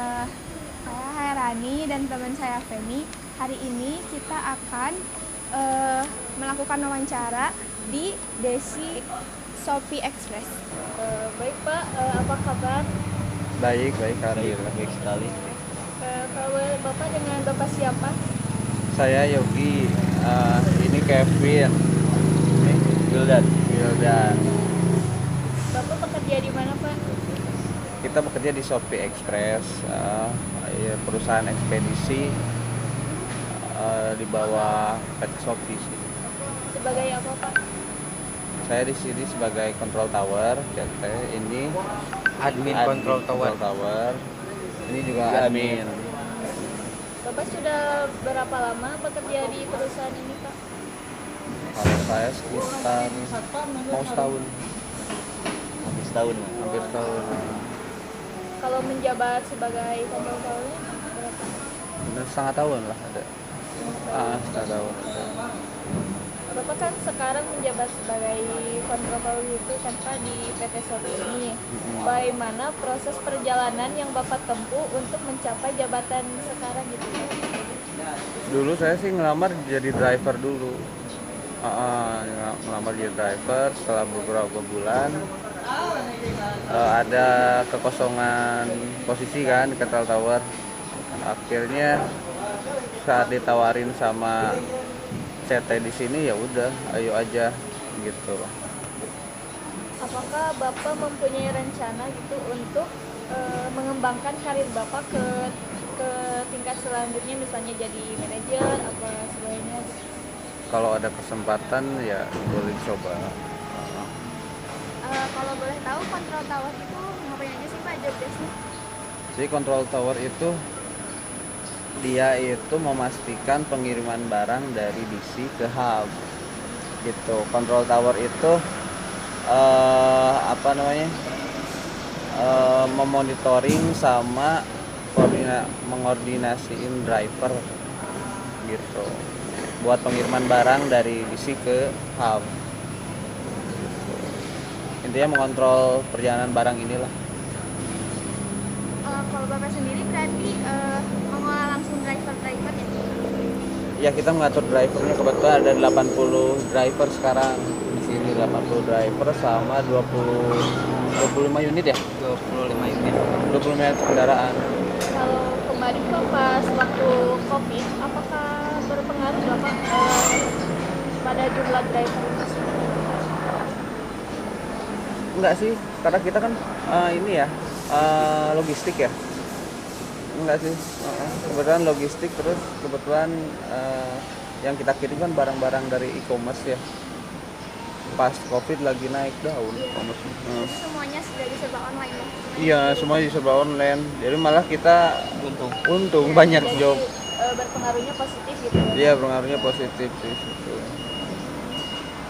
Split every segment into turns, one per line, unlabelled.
Saya Hairani dan teman saya Femi. Hari ini kita akan melakukan wawancara di Desi Shopee Express. Baik Pak, apa kabar?
Baik, alhamdulillah baik sekali.
Kalau Bapak dengan Bapak siapa?
Saya Yogi, ini Kevin, ini Wildan.
Bapak bekerja di mana Pak?
Kita bekerja di Shopee Express, perusahaan ekspedisi di bawah PT Shopee sih.
Sebagai apa Pak?
Saya di sini sebagai control tower, CT. Ini
Admin control tower.
Ini juga admin.
Bapak sudah berapa lama bekerja di perusahaan ini Pak?
Kalau saya sekitar mau setahun,
Habis tahun.
hampir setahun.
Kalau menjabat sebagai control tower berapa?
Setengah tahun lah ada. Setengah tahun.
Bapak kan sekarang menjabat sebagai kontrol itu kan Pak di PT Shopee ini. Bagaimana proses perjalanan yang Bapak tempuh untuk mencapai jabatan sekarang gitu?
Dulu saya sih ngelamar jadi driver dulu. Ngelamar jadi driver, setelah beberapa bulan ada kekosongan posisi kan di Control Tower. Akhirnya saat ditawarin sama CT di sini, ya udah, ayo aja gitu.
Apakah Bapak mempunyai rencana gitu untuk mengembangkan karir Bapak ke tingkat selanjutnya, misalnya jadi manajer apa sebagainya gitu?
Kalau ada kesempatan ya boleh coba.
Kalau boleh tahu kontrol tower itu ngapain aja sih Pak job desk-nya?
Jadi Control Tower itu dia itu memastikan pengiriman barang dari DC ke hub gitu. Control Tower itu memonitoring sama mengordinasiin driver gitu buat pengiriman barang dari DC ke hub. Intinya mengontrol perjalanan barang inilah.
Kalau Bapak sendiri berarti mengolah langsung driver-driver ya?
Ya, kita mengatur drivernya, kebetulan ada 80 driver sekarang di sini, 80 driver sama 25 unit ya?
25 unit.
25 unit kendaraan.
Kalau kemarin Pak pas waktu COVID, apakah berpengaruh Bapak pada jumlah driver itu?
Enggak sih, karena kita kan logistik ya. Enggak sih, kebetulan logistik, terus kebetulan yang kita kirim kan barang-barang dari e-commerce ya. Pas COVID lagi naik daun e-commerce.
Semuanya sudah diserba online ya?
Iya, semuanya diserba online. Jadi malah kita untung
Ya,
banyak
jadi,
job.
berpengaruhnya positif gitu ya?
Iya, pengaruhnya positif sih situ.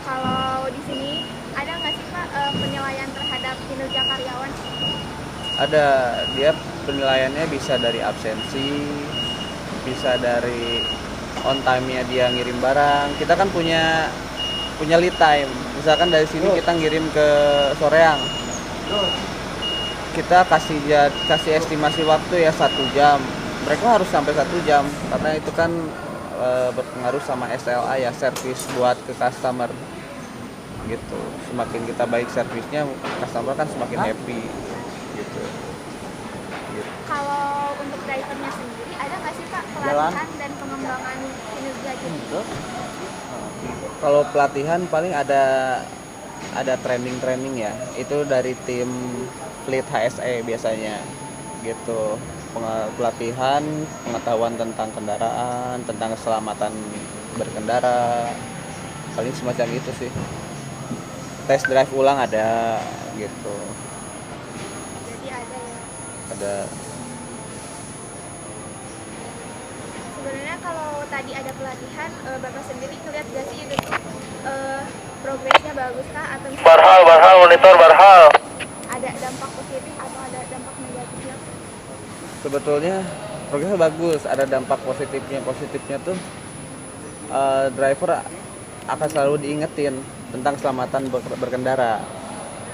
Kalau di sini ada nggak sih Pak penilaian terhadap kinerja karyawan?
Ada, dia penilaiannya bisa dari absensi, bisa dari on time-nya dia ngirim barang. Kita kan punya lead time. Misalkan dari sini kita ngirim ke Soreang, kita kasih estimasi waktu ya 1 jam. Mereka harus sampai 1 jam karena itu kan berpengaruh sama SLA ya, service buat ke customer gitu. Semakin kita baik servisnya, customer kan semakin happy gitu.
Kalau untuk drivernya sendiri ada nggak sih Pak pelatihan dan pengembangan kinerja gitu?
Kalau pelatihan paling ada training ya, itu dari tim Fleet HSE biasanya gitu. Pelatihan pengetahuan tentang kendaraan, tentang keselamatan berkendara, paling semacam itu sih. Test drive ulang ada gitu.
Jadi ada ya.
Ada.
Sebenarnya kalau tadi ada pelatihan, Bapak sendiri ngeliat gak sih itu progresnya bagus kah atau
Barhal monitor Barhal.
ada dampak positif atau ada dampak negatifnya?
Sebetulnya progresnya bagus, ada dampak positifnya. Positifnya tuh driver akan selalu diingetin tentang keselamatan berkendara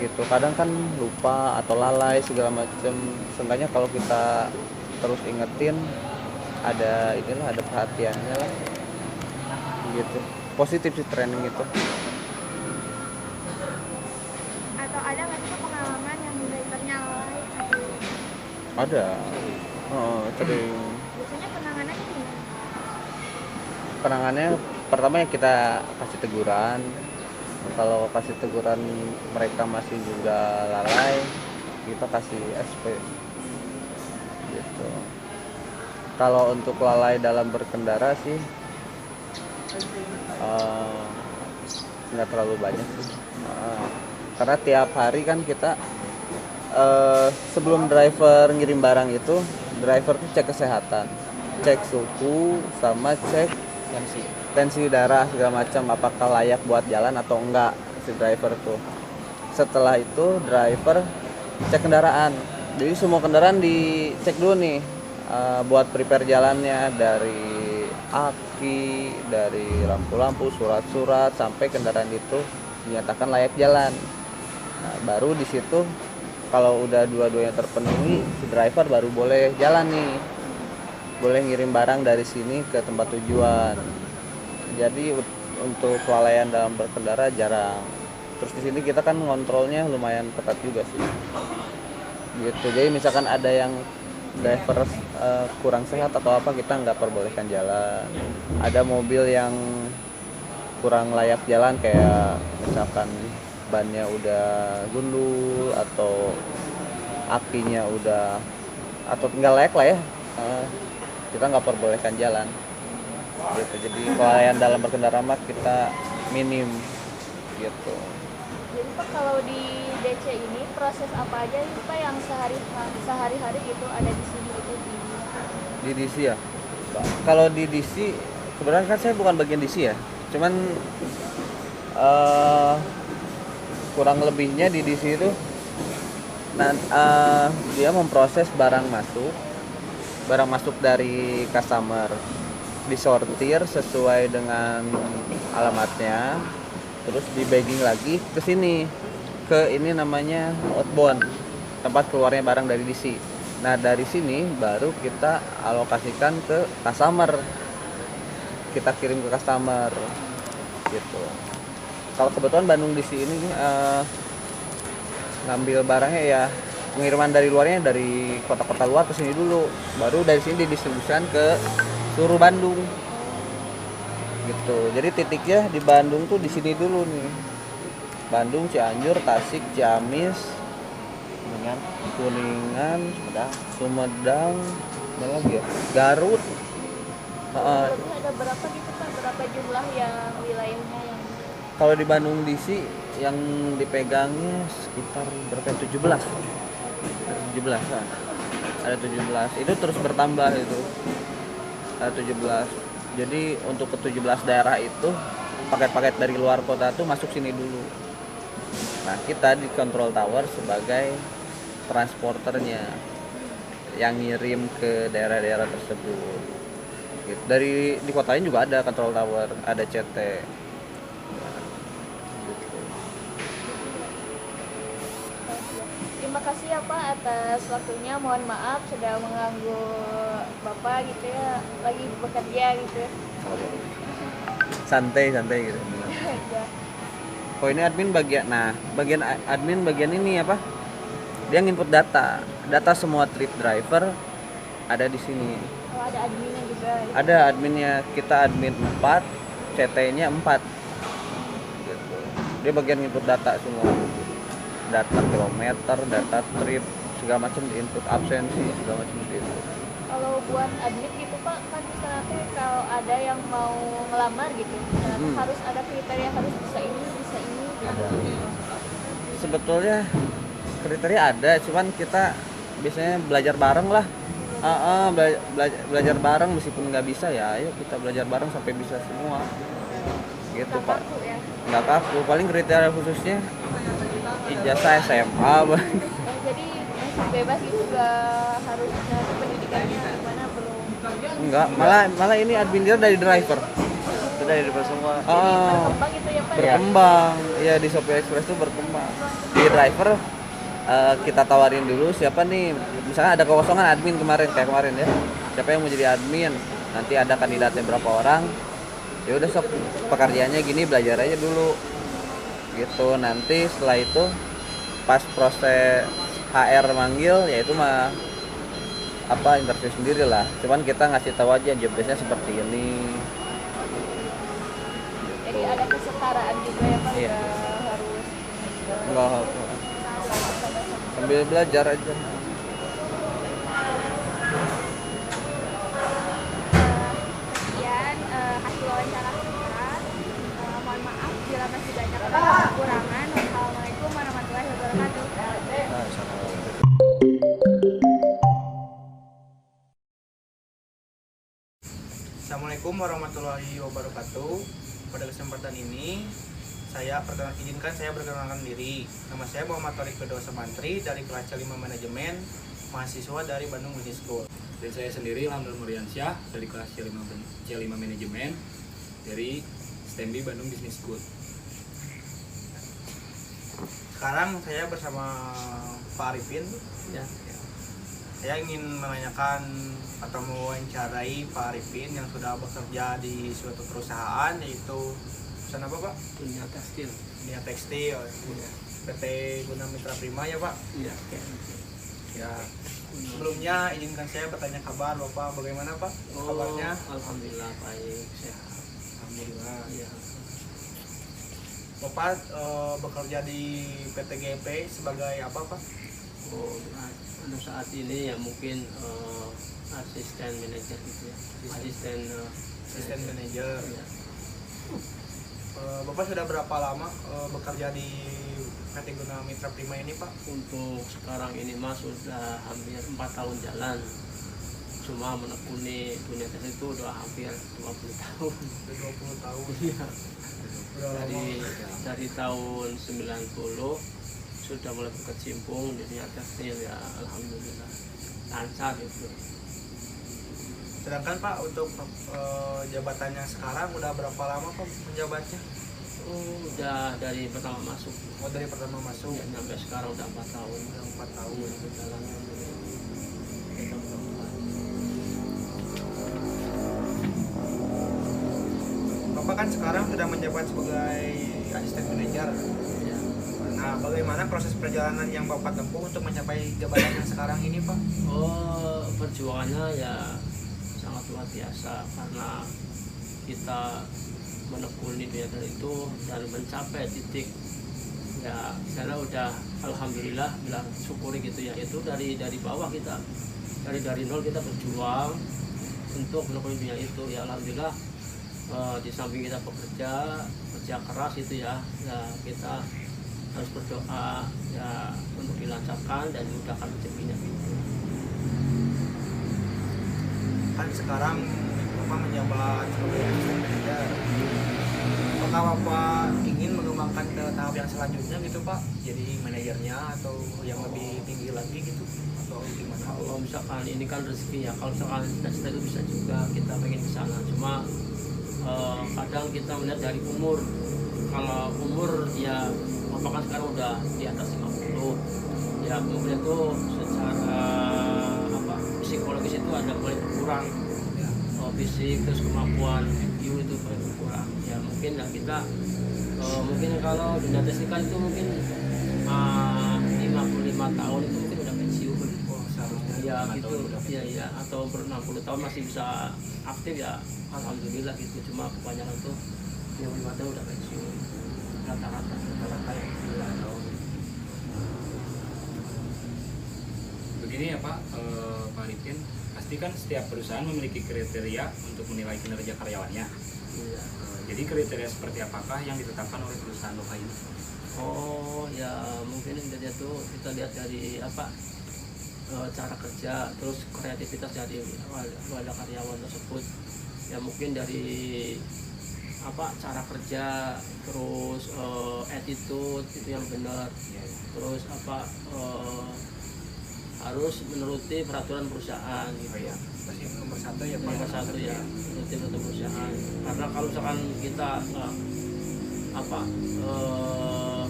gitu. Kadang kan lupa atau lalai segala macam. Seenggaknya kalau kita terus ingetin, ada perhatiannya lah gitu. Positif sih training itu.
Atau ada nggak sih pengalaman yang drivernya lalai?
Ada. Sering.
Biasanya penanganannya gimana?
Penanganannya pertama ya kita kasih teguran. Kalau kasih teguran mereka masih juga lalai, kita kasih SP gitu. Kalau untuk lalai dalam berkendara sih nggak terlalu banyak sih. Karena tiap hari kan kita sebelum driver ngirim barang itu, driver tuh cek kesehatan, cek suhu sama cek tensi darah segala macam, apakah layak buat jalan atau enggak si driver tuh. Setelah itu driver cek kendaraan, jadi semua kendaraan dicek dulu nih, buat prepare jalannya, dari aki, dari lampu-lampu, surat-surat, sampai kendaraan itu dinyatakan layak jalan. Nah, baru di situ kalau udah dua-duanya terpenuhi, si driver baru boleh jalan nih, boleh ngirim barang dari sini ke tempat tujuan. Jadi untuk kelalaian dalam berkendara jarang. Terus di sini kita kan ngontrolnya lumayan ketat juga sih. Gitu. Jadi misalkan ada yang driver kurang sehat atau apa, kita nggak perbolehkan jalan. Ada mobil yang kurang layak jalan, kayak misalkan bannya udah gundul atau akinya udah atau nggak layak lah ya, kita nggak perbolehkan jalan gitu. Jadi kelalaian dalam berkendara mah kita minim gitu.
Jadi Pak, kalau di DC ini proses apa aja sih Pak yang sehari-hari gitu ada di sini gitu
Di DC ya, kalau di DC sebenarnya kan saya bukan bagian DC ya, cuman kurang lebihnya di DC itu dia memproses barang masuk dari customer, disortir sesuai dengan alamatnya, terus di bagging lagi ke sini, ke ini namanya outbound, tempat keluarnya barang dari DC. Nah dari sini baru kita alokasikan ke customer, kita kirim ke customer gitu. Kalau kebetulan Bandung DC ini ngambil barangnya ya, pengiriman dari luarnya dari kota-kota luar ke sini dulu, baru dari sini didistribusikan ke seluruh Bandung gitu. Jadi titiknya di Bandung tuh di sini dulu nih, Bandung, Cianjur, Tasik, Ciamis, Kuningan, Sumedang, mana lagi ya, Garut.
Lebih ada berapa gitu Pak, berapa jumlah yang wilayahnya yang
Kalau di Bandung DC yang dipegangnya sekitar berapa? 17 kan? Ada 17, itu terus bertambah itu. Ada 17. Jadi untuk ke 17 daerah itu paket-paket dari luar kota tuh masuk sini dulu. Nah, kita di control tower sebagai transporternya yang ngirim ke daerah-daerah tersebut. Gitu. Di kota lain juga ada control tower, ada CT.
Terima kasih ya Pak atas waktunya. Mohon maaf sudah mengganggu Bapak gitu ya, lagi bekerja gitu ya.
Santai gitu.
Ya.
Oh ini admin bagian bagian ini apa? Dia nginput data semua trip driver ada di sini.
Oh, ada adminnya juga. Ya.
Ada adminnya, kita admin 4, CT-nya 4. Gitu. Dia bagian nginput data semua. Data kilometer, data trip, segala macam diinput, absensi, segala macam itu.
Kalau buat admin gitu Pak, kan misalnya kalau ada yang mau ngelamar gitu, harus ada kriteria, harus bisa ini gitu.
Sebetulnya kriteria ada, cuman kita biasanya belajar bareng lah. Belajar bareng, meskipun nggak bisa ya ayo kita belajar bareng sampai bisa semua gitu Pak.
Ya.
Nggak kaku, paling kriteria khususnya ijazah SMA
Jadi masih bebas gitu, gak harus nanti pendidikannya gimana, belum.
enggak, malah ini admin dia dari driver.
Itu dari depan semua.
Berkembang gitu ya Pak.
Berkembang ya, di Shopee Express tuh berkembang. Di driver kita tawarin dulu siapa nih, misalkan ada kekosongan admin kayak kemarin ya, siapa yang mau jadi admin, nanti ada kandidatnya berapa orang, ya udah sok pekerjaannya gini, belajar aja dulu gitu. Nanti setelah itu pas proses HR manggil ya itu mah interview sendiri lah, cuman kita ngasih tahu aja job desk-nya seperti ini.
Jadi ada kesetaraan juga ya Pak,
Iya.
nggak harus
Enggak, sambil belajar aja.
Sekian hasil wawancara kita. Mohon maaf bila masih banyak kekurangan. Wassalamualaikum warahmatullahi wabarakatuh.
Assalamualaikum warahmatullahi wabarakatuh. Pada kesempatan ini izinkan saya perkenalkan diri. Nama saya Muhammad Tariq Bedoa Semantri dari kelas C5 Manajemen, mahasiswa dari Bandung Business School.
Dan saya sendiri Lamdul Muriansyah dari kelas C5 Manajemen dari STMB Bandung Business School.
Sekarang saya bersama Pak Arifin.
Ya.
Saya ingin menanyakan atau mewawancarai Pak Arifin yang sudah bekerja di suatu perusahaan, yaitu perusahaan apa Pak?
Dunia tekstil.
Dunia tekstil, PT Guna Mitra Prima ya Pak?
Iya.
Ya. Sebelumnya izinkan saya bertanya kabar Bapak, bagaimana Pak kabarnya?
Alhamdulillah baik, sehat.
Alhamdulillah.
Iya.
Bapak bekerja di PT GP sebagai apa Pak?
Oh, untuk saat ini ya mungkin asisten manajer gitu ya.
Asisten manajer.
Iya.
Bapak sudah berapa lama bekerja di PT Guna Mitra Prima ini Pak?
Untuk sekarang ini Mas sudah hampir 4 tahun jalan. Cuma menekuni dunia tekstil itu udah hampir 20 tahun.
Sudah 20 tahun.
Iya.
Udah lama.
Dari tahun 90 sudah mulai berkecimpung di dunia tekstil ya, alhamdulillah lancar gitu.
Sedangkan Pak untuk jabatannya sekarang udah berapa lama Pak menjabatnya?
Udah dari pertama masuk.
Oh dari pertama masuk.
Ya, sampai sekarang udah 4 tahun.
Udah 4 tahun.
Berjalan.
Bapak kan sekarang sudah menjabat sebagai asisten manajer.
Ya.
Nah, bagaimana proses perjalanan yang Bapak tempuh untuk mencapai jabatan yang sekarang ini, Pak?
Oh, perjuangannya ya sangat luar biasa karena kita menekuni dunia itu dan mencapai titik ya saya udah alhamdulillah bilang syukuri gitu ya, itu dari bawah kita dari nol kita berjuang untuk menekuni dunia itu ya, alhamdulillah. Di samping kita kerja keras itu ya kita harus berdoa ya untuk dilancarkan dan dimudahkan rezekinya gitu.
Kan sekarang Bapak menjabat sebagai asisten manajer. Apakah Bapak ingin mengembangkan ke tahap yang selanjutnya gitu Pak? Jadi manajernya atau yang lebih tinggi lagi gitu? Atau gimana?
Kalau misalkan ini kan rezeki ya, kalau misalkan cita-cita itu bisa juga kita pengen ke sana, cuma kadang kita melihat dari umur. Kalau umur ya Bapak kan sekarang udah di atas 50 ya, kemudian itu secara psikologis itu ada mulai berkurang ya, fisik terus kemampuan IQ itu mulai berkurang ya, mungkin ya kita mungkin kalau dunia teknikal itu mungkin 55 tahun itu mungkin udah pensiun ya gitu ya, atau 60 tahun masih bisa aktif ya, alhamdulillah gitu. Cuma kebanyakan tuh yang 5 tahun udah pensiun rata-rata yang 9 tahun.
Begini ya Pak, Pak Arifin, pasti kan setiap perusahaan memiliki kriteria untuk menilai kinerja karyawannya.
Iya.
Jadi kriteria seperti apakah yang ditetapkan oleh perusahaan Bapak ini?
Oh ya, mungkin intinya tuh kita lihat dari cara kerja, terus kreativitas dari wadah karyawan tersebut ya, mungkin dari cara kerja, terus attitude itu yang benar, terus harus menuruti peraturan perusahaan gitu ya.
Pasti nomor satu ya Pak.
Nomor satu ya, menuruti peraturan perusahaan, karena kalau misalkan kita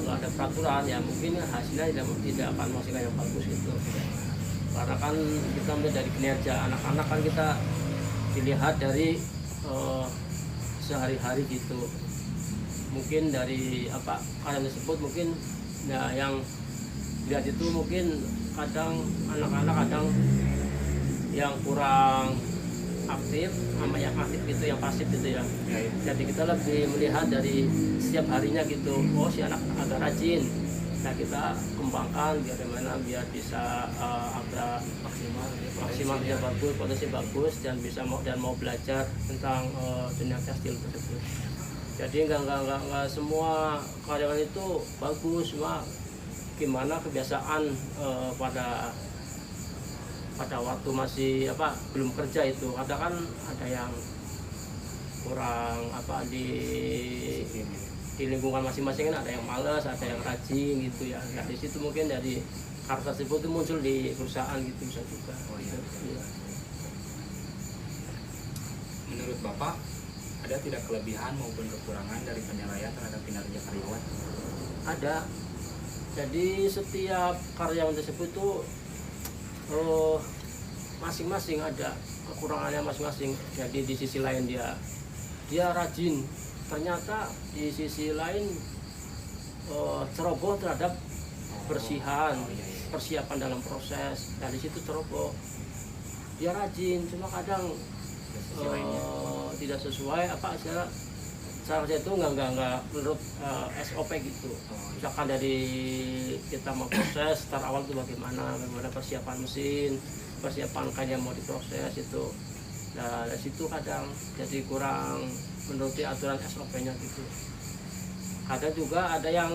nggak ada peraturan ya mungkin hasilnya tidak akan menghasilkan yang bagus gitu. Karena kan kita melihat dari kinerja anak-anak kan kita dilihat dari sehari-hari gitu. Mungkin dari apa kalian tersebut mungkin ya yang lihat itu mungkin kadang anak-anak kadang yang kurang aktif sama yang aktif gitu, yang pasif gitu ya. Jadi kita lebih melihat dari setiap harinya gitu, oh si anak agak rajin, nah kita kembangkan biar gimana biar bisa agak maksimal dia bagus, potensi bagus dan bisa mau belajar tentang dunia tekstil tersebut. Jadi enggak semua karyawan itu bagus, cuma gimana kebiasaan pada waktu masih belum kerja itu kan ada yang kurang di lingkungan masing-masing kan ada yang malas, ada yang rajin gitu ya. Nah, di situ mungkin dari karakter tersebut itu muncul di perusahaan gitu bisa juga. Iya.
Menurut Bapak, ada tidak kelebihan maupun kekurangan dari penilaian terhadap kinerja karyawan?
Ada. Jadi setiap karyawan tersebut tuh masing-masing ada kekurangannya masing-masing. Jadi di sisi lain dia rajin, ternyata di sisi lain ceroboh terhadap bersihan, persiapan dalam proses. Dari situ ceroboh, dia rajin, cuma kadang tidak sesuai cara kerja itu nggak menurut SOP gitu. Misalkan dari kita mau proses start awal itu bagaimana persiapan mesin, persiapan kain yang mau diproses itu. Nah dari situ kadang jadi kurang menuruti aturan SOP-nya gitu. Kadang juga ada yang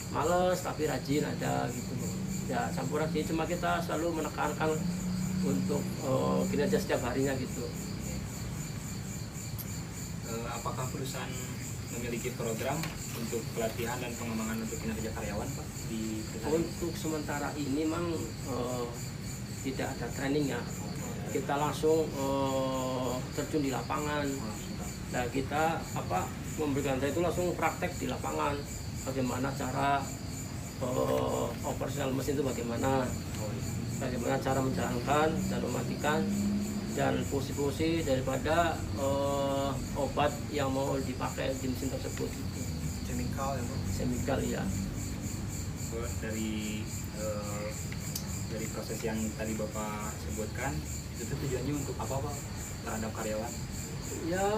males tapi rajin ada gitu. Ya campuran sih, cuma kita selalu menekankan untuk kinerja setiap harinya gitu.
Apakah perusahaan memiliki program untuk pelatihan dan pengembangan untuk kinerja karyawan Pak di perusahaan?
Untuk sementara ini memang tidak ada training ya. Kita langsung terjun di lapangan. Nah kita memberikan itu langsung praktek di lapangan. Bagaimana cara operasional mesin itu bagaimana cara menjalankan dan mematikan dan fungsi-fungsi daripada obat yang mau dipakai di mesin tersebut itu. Chemical ya.
Dari proses yang tadi Bapak sebutkan itu tujuannya untuk apa Pak terhadap karyawan?
Ya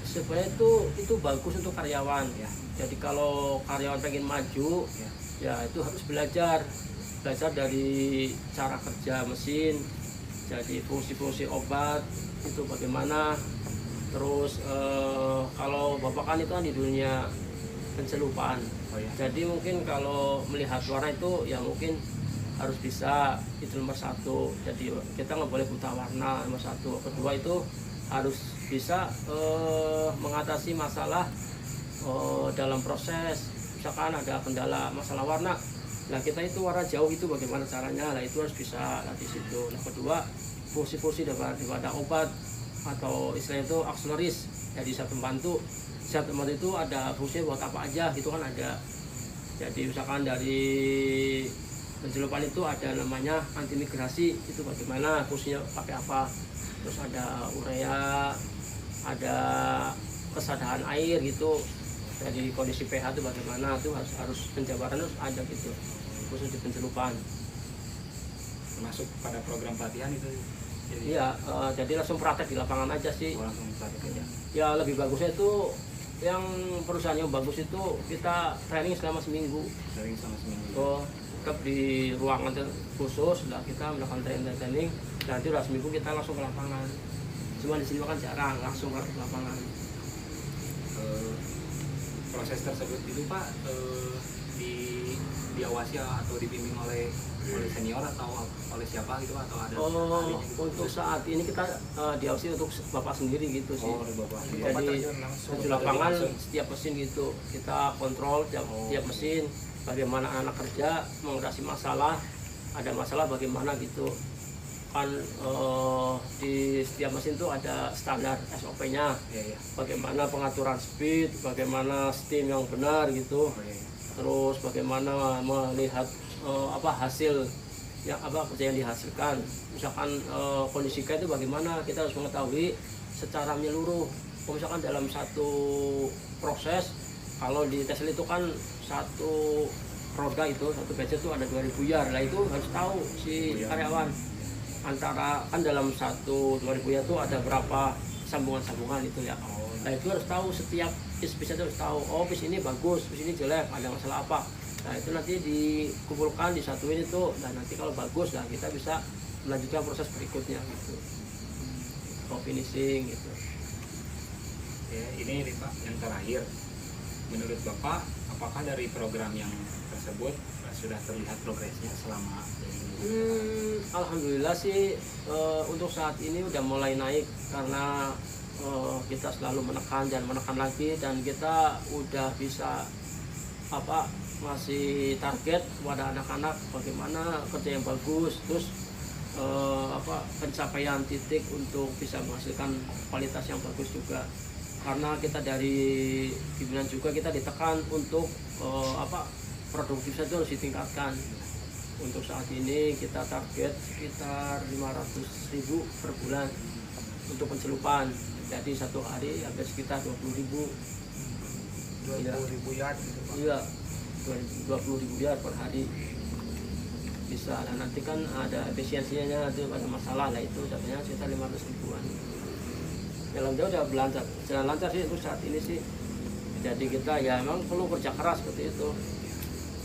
sebenarnya itu bagus untuk karyawan ya. Jadi kalau karyawan pengen maju ya itu harus belajar dari cara kerja mesin. Jadi fungsi-fungsi obat itu bagaimana, terus kalau Bapak kan itu kan di dunia pencelupan. Jadi mungkin kalau melihat warna itu ya mungkin harus bisa, itu nomor satu. Jadi kita nggak boleh buta warna, nomor satu. Kedua itu harus bisa mengatasi masalah dalam proses. Misalkan ada kendala masalah warna, nah kita itu warna jauh itu bagaimana caranya, nah itu harus bisa di situ. Nah kedua fungsi-fungsi daripada obat atau istilahnya itu aksesoris, jadi zat pembantu itu ada fungsinya buat apa aja gitu kan ada. Jadi misalkan dari pencelupan itu ada namanya antimigrasi, itu bagaimana fungsinya pakai apa, terus ada urea, ada kesadaran air gitu. Jadi kondisi pH itu bagaimana, itu harus penjabaran harus ada gitu khusus di pencelupan.
Termasuk pada program pelatihan itu?
Iya, jadi langsung praktek di lapangan aja sih.
Langsung praktek aja?
Ya lebih bagusnya itu yang perusahaan yang bagus itu kita training selama seminggu.
Training selama seminggu?
Tetap di ruangan khusus, lah kita melakukan training. Nanti udah seminggu kita langsung ke lapangan. Cuma di sini kan jarang langsung ke lapangan.
Proses tersebut itu Pak diawasi atau dibimbing oleh senior atau oleh siapa gitu atau ada?
Untuk saat ini kita diawasi untuk Bapak sendiri gitu sih.
Bapak.
Jadi di lapangan setiap mesin gitu kita kontrol tiap mesin, bagaimana anak kerja mengatasi masalah, ada masalah bagaimana gitu. kan di setiap mesin itu ada standar SOP-nya, bagaimana pengaturan speed, bagaimana steam yang benar gitu, terus bagaimana melihat hasil yang kerja yang dihasilkan, misalkan kondisi itu bagaimana, kita harus mengetahui secara menyeluruh. Misalkan dalam satu proses, kalau di Tesla itu kan satu roda itu, satu batch itu ada 2000 yard, lah itu harus tahu si karyawan antara kan dalam satu 2000 yard itu ada berapa sambungan-sambungan itu ya. Nah itu harus tahu setiap piece itu harus tahu, oh piece ini bagus, piece ini jelek, ada masalah apa. Nah itu nanti dikumpulkan, disatuin itu, dan nanti kalau bagus lah kita bisa melanjutkan proses berikutnya gitu, finishing gitu.
Ya, ini Pak yang terakhir, menurut Bapak apakah dari program yang tersebut sudah terlihat progresnya selama
Alhamdulillah sih untuk saat ini udah mulai naik, karena kita selalu menekan dan menekan lagi, dan kita udah bisa masih target kepada anak-anak bagaimana kerja yang bagus, terus pencapaian titik untuk bisa menghasilkan kualitas yang bagus juga. Karena kita dari pimpinan juga kita ditekan untuk produktivitas itu harus ditingkatkan. Untuk saat ini kita target sekitar 500.000 per bulan untuk pencelupan. Jadi satu hari hampir sekitar 20.000.
20.000 yard gitu Pak.
Iya, 20.000 yard per hari bisa. Dan nanti kan ada efisiensinya, itu ada masalah lah, itu datanya sekitar 500.000-an. Jalan jauh udah berlancar, jalan lancar sih untuk saat ini sih. Jadi kita ya memang perlu kerja keras seperti itu.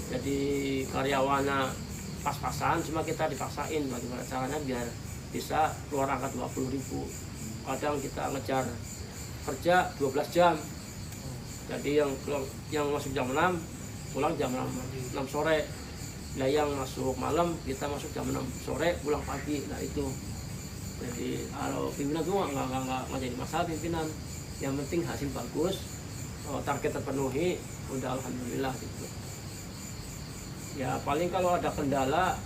Jadi karyawannya pas-pasan, cuma kita dipaksain bagaimana caranya biar bisa keluar angka 20.000. Kadang kita ngejar kerja 12 jam. Jadi yang masuk jam 6 pulang jam 6 sore. Nah yang masuk malam kita masuk jam 6 sore pulang pagi. Nah itu. Jadi kalau pimpinan tuh nggak jadi masalah pimpinan. Yang penting hasil bagus, target terpenuhi, udah alhamdulillah gitu. Ya paling kalau ada kendala,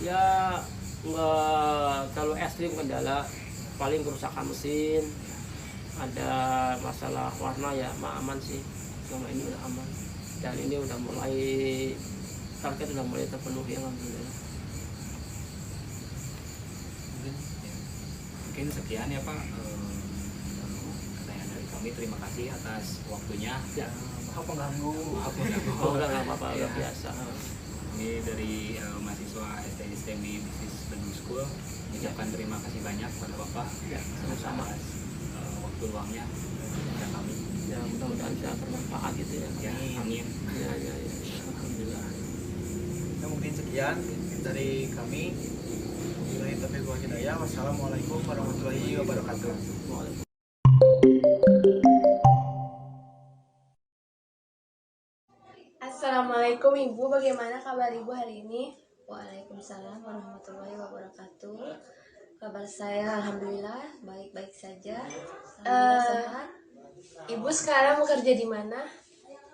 ya nggak terlalu ekstrim kendala, paling kerusakan mesin, ada masalah warna ya aman sih, selama ini udah aman. Dan ini udah mulai target udah mulai terpenuhi alhamdulillah.
Mungkin sekian ya Pak pertanyaan dari kami. Terima kasih atas waktunya.
Ya,
Maaf pengganggu.
nggak apa-apa, udah biasa.
Ini dari mahasiswa STI STMI Business Bandung School. Mengucapkan terima kasih banyak kepada Bapak
Ya, sama-sama.
atas waktu luangnya kepada kami.
Ya mudah-mudahan bisa bermanfaat gitu ya.
Ya, amin.
Ya, alhamdulillah.
Ya, mungkin sekian dari kami. Wabillahi taufiq wal hidayah. Wassalamualaikum warahmatullahi wabarakatuh.
Assalamualaikum Ibu, bagaimana kabar Ibu hari ini?
Waalaikumsalam warahmatullahi wabarakatuh. Kabar saya alhamdulillah baik-baik saja. Alhamdulillah sehat.
Ibu sekarang bekerja di mana?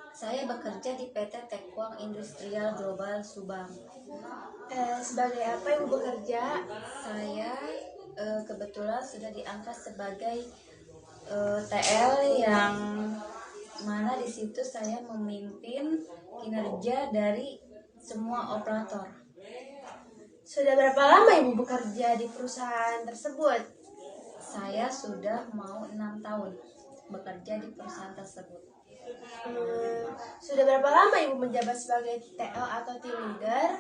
Saya bekerja di PT Tekwang Industrial Global Subang.
Sebagai apa Ibu bekerja?
Saya kebetulan sudah diangkat sebagai TL yang mana di situ saya memimpin kinerja dari semua operator.
Sudah berapa lama Ibu bekerja di perusahaan tersebut?
Saya sudah mau 6 tahun bekerja di perusahaan tersebut.
Sudah berapa lama Ibu menjabat sebagai TL atau team leader?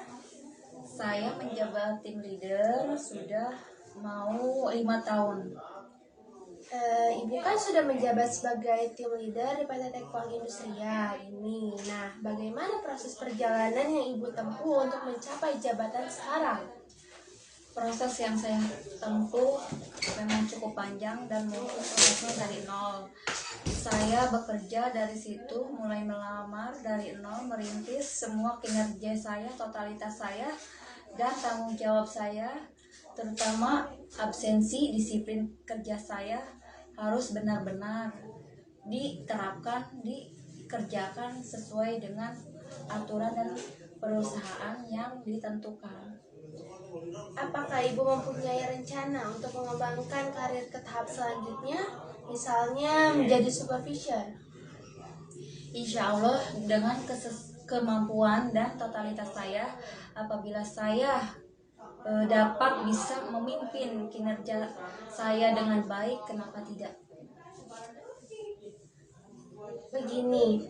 Saya menjabat tim leader sudah mau 5 tahun.
Ibu kan sudah menjabat sebagai tim leader di PT Tekwang Industrial ini. Nah, bagaimana proses perjalanan yang Ibu tempuh untuk mencapai jabatan sekarang?
Proses yang saya tempuh memang cukup panjang dan mungkin prosesnya dari nol. Saya bekerja dari situ, mulai melamar dari nol, merintis semua kinerja saya, totalitas saya, dan tanggung jawab saya, terutama absensi, disiplin kerja saya harus benar-benar diterapkan, dikerjakan sesuai dengan aturan dan perusahaan yang ditentukan.
Apakah Ibu mempunyai rencana untuk mengembangkan karir ke tahap selanjutnya, misalnya menjadi supervisor?
Insya Allah dengan kemampuan dan totalitas saya, apabila saya dapat bisa memimpin kinerja saya dengan baik, kenapa tidak?
Begini,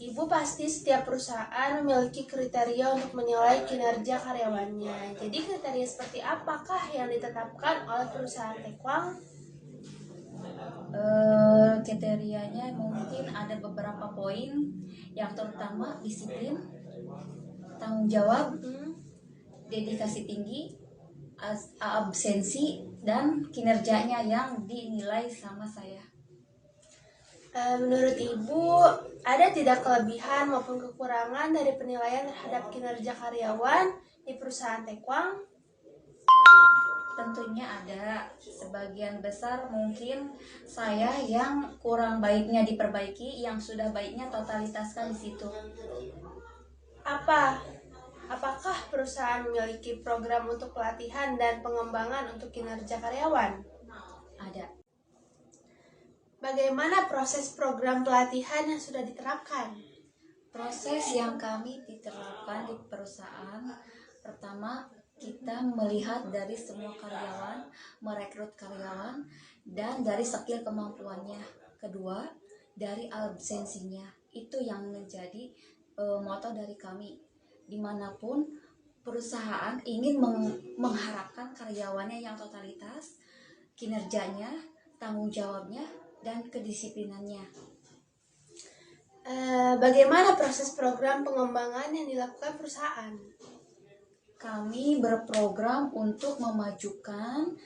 Ibu pasti setiap perusahaan memiliki kriteria untuk menilai kinerja karyawannya. Jadi kriteria seperti apakah yang ditetapkan oleh perusahaan Taekwang?
Kriterianya mungkin ada beberapa poin, yang terutama disiplin, tanggung jawab, dedikasi tinggi, absensi, dan kinerjanya yang dinilai sama saya.
Menurut Ibu, ada tidak kelebihan maupun kekurangan dari penilaian terhadap kinerja karyawan di perusahaan Taekwang?
Tentunya ada. Sebagian besar mungkin saya yang kurang baiknya diperbaiki, yang sudah baiknya totalitaskan di situ.
Apakah perusahaan memiliki program untuk pelatihan dan pengembangan untuk kinerja karyawan?
Ada.
Bagaimana proses program pelatihan yang sudah diterapkan?
Proses yang kami diterapkan di perusahaan, pertama kita melihat dari semua karyawan, merekrut karyawan, dan dari skill kemampuannya. Kedua, dari absensinya. Itu yang menjadi moto dari kami. Dimanapun perusahaan ingin mengharapkan karyawannya yang totalitas, kinerjanya, tanggung jawabnya, dan kedisiplinannya.
Bagaimana proses program pengembangan yang dilakukan perusahaan?
Kami berprogram untuk memajukan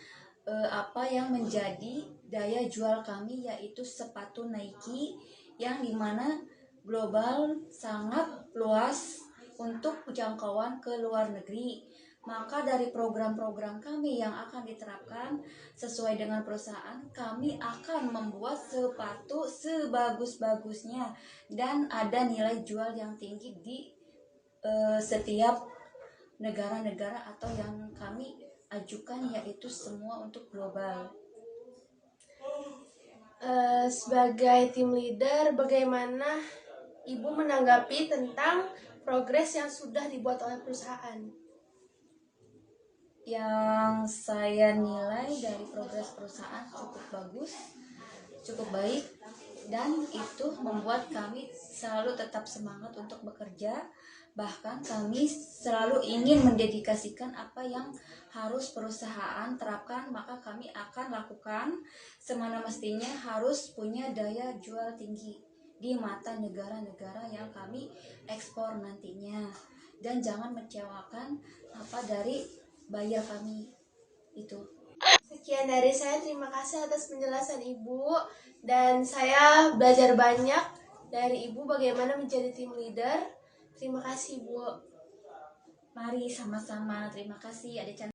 apa yang menjadi daya jual kami, yaitu sepatu Nike yang dimana global sangat luas untuk jangkauan ke luar negeri. Maka dari program-program kami yang akan diterapkan sesuai dengan perusahaan, kami akan membuat sepatu sebagus-bagusnya dan ada nilai jual yang tinggi di setiap negara-negara atau yang kami ajukan, yaitu semua untuk global.
Sebagai tim leader, bagaimana Ibu menanggapi tentang progres yang sudah dibuat oleh perusahaan?
Yang saya nilai dari progres perusahaan cukup bagus, cukup baik, dan itu membuat kami selalu tetap semangat untuk bekerja. Bahkan kami selalu ingin mendedikasikan apa yang harus perusahaan terapkan, maka kami akan lakukan. Semana mestinya harus punya daya jual tinggi di mata negara-negara yang kami ekspor nantinya, dan jangan mengecewakan apa dari buyer kami itu.
Sekian dari saya, terima kasih atas penjelasan Ibu, dan saya belajar banyak dari Ibu bagaimana menjadi tim leader. Terima kasih, Bu.
Mari sama-sama. Terima kasih, Adik cantik.